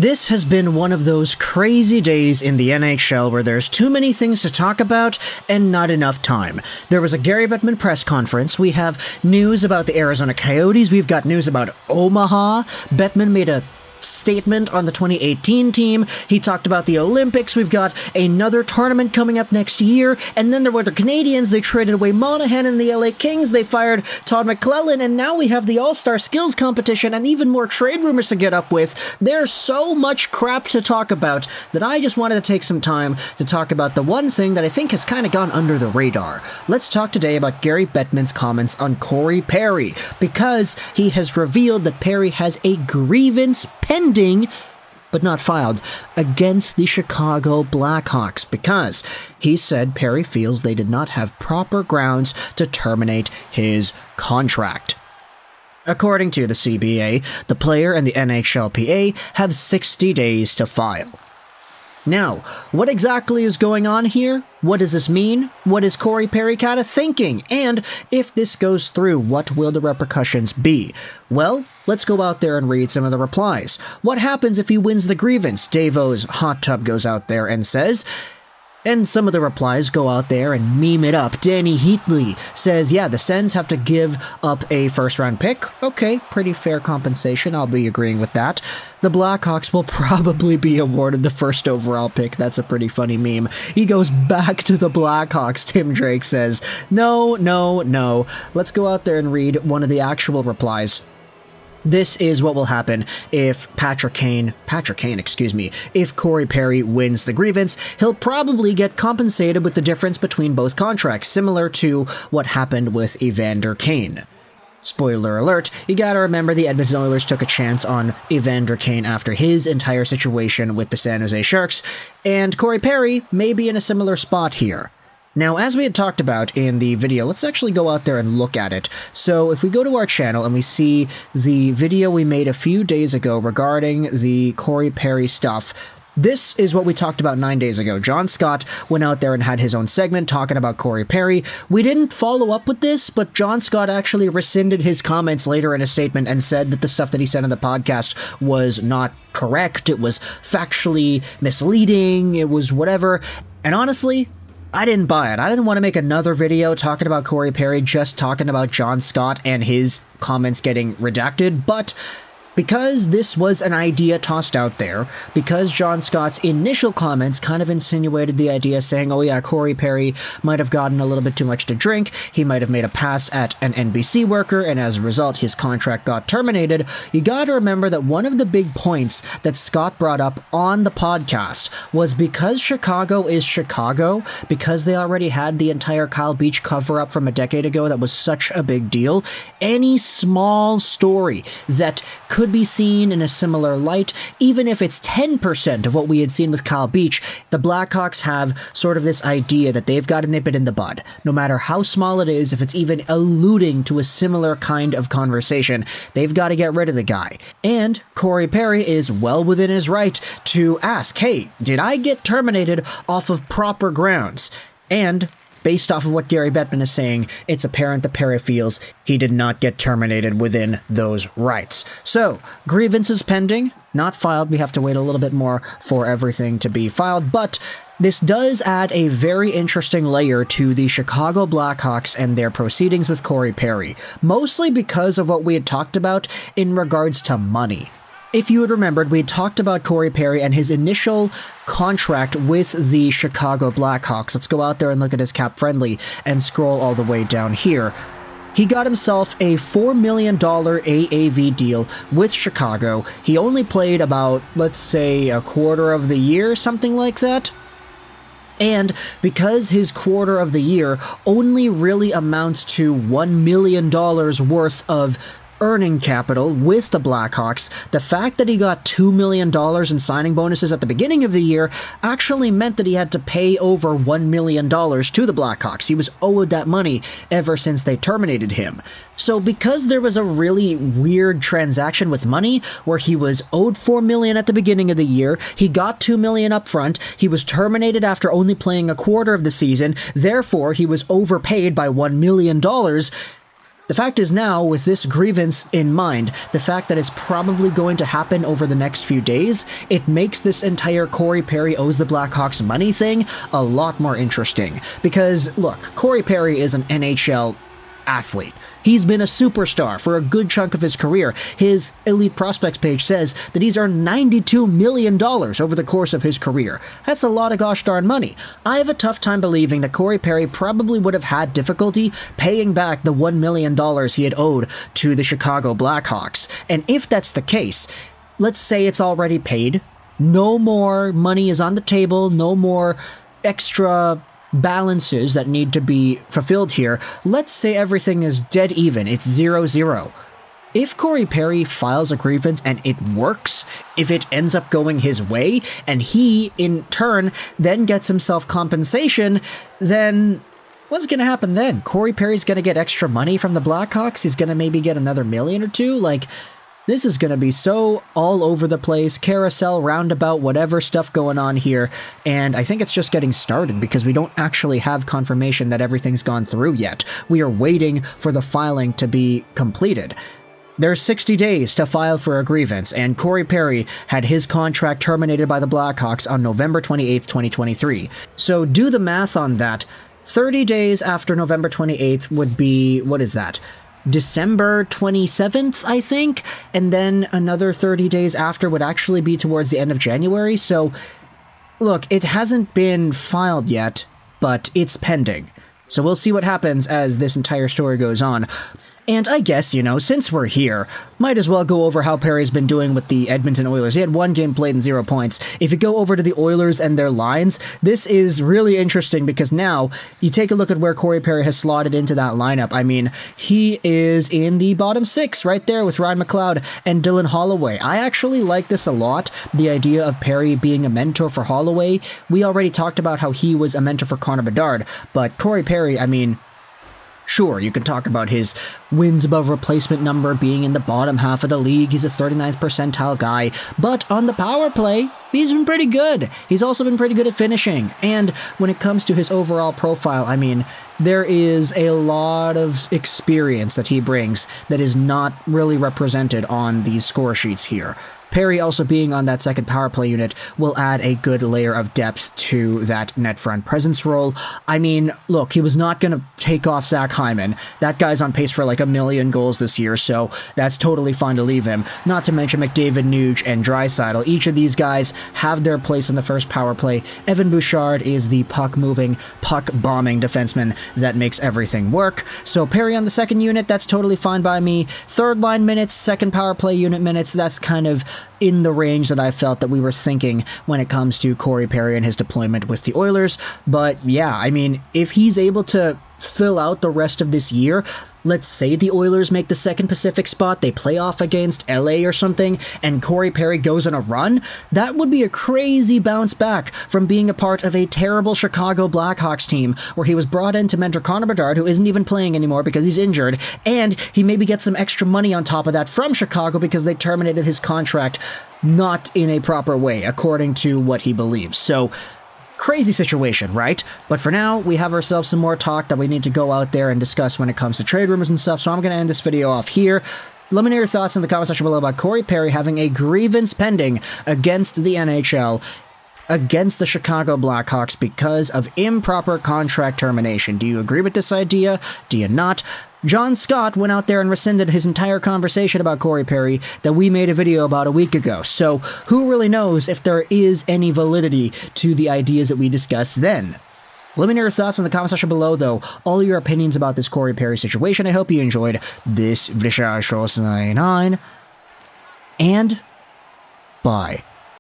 This has been one of those crazy days in the NHL where there's too many things to talk about and not enough time. There was a Gary Bettman press conference. We have news about the Arizona Coyotes. We've got news about Omaha. Bettman made a statement on the 2018 team. He talked about the Olympics. We've got another tournament coming up next year. And then there were the Canadiens. They traded away Monahan and the LA Kings. They fired Todd McClellan. And now we have the All-Star Skills Competition and even more trade rumors to get up with. There's so much crap to talk about that I just wanted to take some time to talk about the one thing that I think has kind of gone under the radar. Let's talk today about Gary Bettman's comments on Corey Perry, because he has revealed that Perry has a grievance pending, but not filed, against the Chicago Blackhawks, because he said Perry feels they did not have proper grounds to terminate his contract. According to the CBA, the player and the NHLPA have 60 days to file. Now, what exactly is going on here? What does this mean? What is Corey Perry kind of thinking? And if this goes through, what will the repercussions be? Well, let's go out there and read some of the replies. What happens if he wins the grievance? Davo's hot tub goes out there and says, and some of the replies go out there and meme it up. Danny Heatley says, yeah, the Sens have to give up a first-round pick. Okay, pretty fair compensation. I'll be agreeing with that. The Blackhawks will probably be awarded the first overall pick. That's a pretty funny meme. He goes back to the Blackhawks. Tim Drake says, no. Let's go out there and read one of the actual replies. This is what will happen if if Corey Perry wins the grievance. He'll probably get compensated with the difference between both contracts, similar to what happened with Evander Kane. Spoiler alert, you gotta remember the Edmonton Oilers took a chance on Evander Kane after his entire situation with the San Jose Sharks, and Corey Perry may be in a similar spot here. Now, as we had talked about in the video, let's actually go out there and look at it. So if we go to our channel and we see the video we made a few days ago regarding the Corey Perry stuff, this is what we talked about 9 days ago. John Scott went out there and had his own segment talking about Corey Perry. We didn't follow up with this, but John Scott actually rescinded his comments later in a statement and said that the stuff that he said in the podcast was not correct. It was factually misleading. It was whatever. And honestly, I didn't buy it. I didn't want to make another video talking about Corey Perry, just talking about John Scott and his comments getting redacted, but because this was an idea tossed out there, because John Scott's initial comments kind of insinuated the idea saying, oh yeah, Corey Perry might have gotten a little bit too much to drink, he might have made a pass at an NBC worker, and as a result his contract got terminated, you gotta remember that one of the big points that Scott brought up on the podcast was because Chicago is Chicago, because they already had the entire Kyle Beach cover-up from a decade ago that was such a big deal, any small story that could be seen in a similar light, even if it's 10% of what we had seen with Kyle Beach, the Blackhawks have sort of this idea that they've got to nip it in the bud. No matter how small it is, if it's even alluding to a similar kind of conversation, they've got to get rid of the guy. And Corey Perry is well within his right to ask, hey, did I get terminated off of proper grounds? And based off of what Gary Bettman is saying, it's apparent that Perry feels he did not get terminated within those rights. So, grievance is pending, not filed. We have to wait a little bit more for everything to be filed, but this does add a very interesting layer to the Chicago Blackhawks and their proceedings with Corey Perry, mostly because of what we had talked about in regards to money. If you had remembered, we had talked about Corey Perry and his initial contract with the Chicago Blackhawks. Let's go out there and look at his cap friendly and scroll all the way down here. He got himself a $4 million AAV deal with Chicago. He only played about, let's say, a quarter of the year, something like that. And because his quarter of the year only really amounts to $1 million worth of earning capital with the Blackhawks, the fact that he got $2 million in signing bonuses at the beginning of the year actually meant that he had to pay over $1 million to the Blackhawks. He was owed that money ever since they terminated him. So because there was a really weird transaction with money where he was owed $4 million at the beginning of the year, he got $2 million up front, he was terminated after only playing a quarter of the season, therefore he was overpaid by $1 million, The fact is now, with this grievance in mind, the fact that it's probably going to happen over the next few days, it makes this entire Corey Perry owes the Blackhawks money thing a lot more interesting. Because, look, Corey Perry is an NHL athlete. He's been a superstar for a good chunk of his career. His Elite Prospects page says that he's earned $92 million over the course of his career. That's a lot of gosh darn money. I have a tough time believing that Corey Perry probably would have had difficulty paying back the $1 million he had owed to the Chicago Blackhawks. And if that's the case, let's say it's already paid. No more money is on the table, no more extra balances that need to be fulfilled here. Let's say everything is dead even, it's 0-0. If Corey Perry files a grievance and it works, if it ends up going his way, and he, in turn, then gets himself compensation, then what's going to happen then? Corey Perry's going to get extra money from the Blackhawks? He's going to maybe get another $1 million or $2 million? Like, this is going to be so all over the place, carousel, roundabout, whatever stuff going on here, and I think it's just getting started because we don't actually have confirmation that everything's gone through yet. We are waiting for the filing to be completed. There's 60 days to file for a grievance, and Corey Perry had his contract terminated by the Blackhawks on November 28th, 2023. So do the math on that. 30 days after November 28th would be, what is that? December 27th, I think, and then another 30 days after would actually be towards the end of January. So, look, it hasn't been filed yet, but it's pending. So we'll see what happens as this entire story goes on. And I guess, you know, since we're here, might as well go over how Perry's been doing with the Edmonton Oilers. He had 1 game played and 0 points. If you go over to the Oilers and their lines, this is really interesting because now you take a look at where Corey Perry has slotted into that lineup. I mean, he is in the bottom 6 right there with Ryan McLeod and Dylan Holloway. I actually like this a lot, the idea of Perry being a mentor for Holloway. We already talked about how he was a mentor for Connor Bedard, but Corey Perry, I mean, sure, you can talk about his wins above replacement number being in the bottom half of the league. He's a 39th percentile guy. But on the power play, he's been pretty good. He's also been pretty good at finishing. And when it comes to his overall profile, I mean, there is a lot of experience that he brings that is not really represented on these score sheets here. Perry also being on that second power play unit will add a good layer of depth to that net front presence role. I mean, look, he was not going to take off Zach Hyman. That guy's on pace for like 1 million goals this year, so that's totally fine to leave him. Not to mention McDavid, Nuge, and Draisaitl. Each of these guys have their place in the first power play. Evan Bouchard is the puck-moving, puck-bombing defenseman that makes everything work. So Perry on the second unit, that's totally fine by me. Third line minutes, second power play unit minutes, that's kind of in the range that I felt that we were thinking when it comes to Corey Perry and his deployment with the Oilers. But yeah, I mean, if he's able to fill out the rest of this year, let's say the Oilers make the second Pacific spot, they play off against LA or something, and Corey Perry goes on a run, that would be a crazy bounce back from being a part of a terrible Chicago Blackhawks team where he was brought in to mentor Connor Bedard, who isn't even playing anymore because he's injured, and he maybe gets some extra money on top of that from Chicago because they terminated his contract not in a proper way, according to what he believes. So, crazy situation, right? But for now, we have ourselves some more talk that we need to go out there and discuss when it comes to trade rumors and stuff, so I'm going to end this video off here. Let me know your thoughts in the comment section below about Corey Perry having a grievance pending against the NHL, against the Chicago Blackhawks because of improper contract termination. Do you agree with this idea? Do you not? John Scott went out there and rescinded his entire conversation about Corey Perry that we made a video about a week ago. So who really knows if there is any validity to the ideas that we discussed then? Let me know your thoughts in the comment section below, though. All your opinions about this Corey Perry situation. I hope you enjoyed this video. And bye.